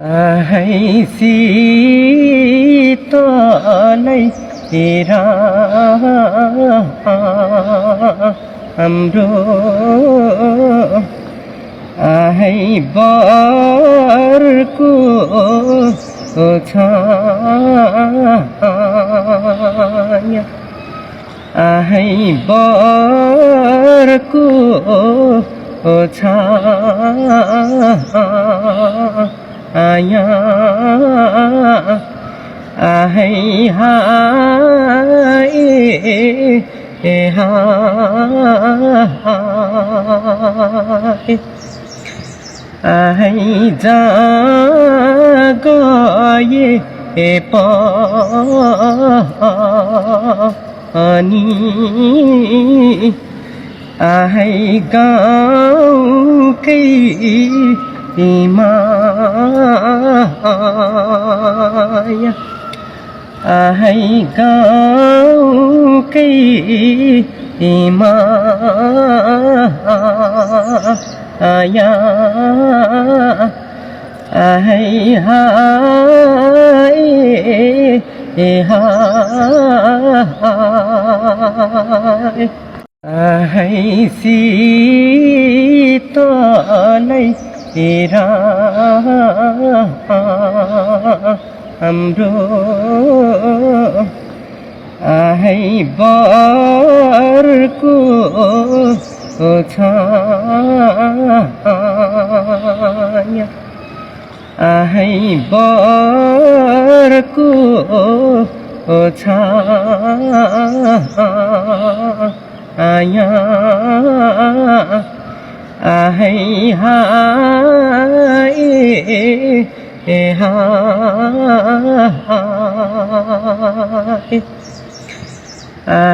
है शीतलै तेरा हाम्रो है बरको छाया है बरको छाया है हाय हाय है जहाँ गए पनि है गाउँकै माया है गाउँकै माया है हाय हाय है शीतलै तेरा हाम्रो है बरको छाया है बरको छाया है हाय हाय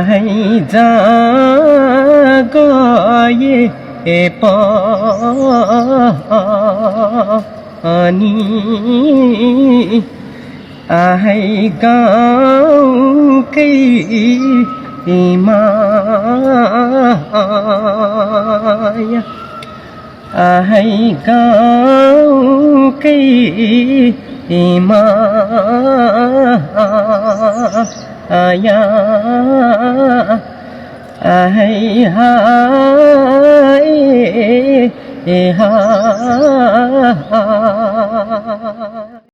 है जहाँ गए पनि है गाउँकै माया है गाउँकै माया है हाय हाय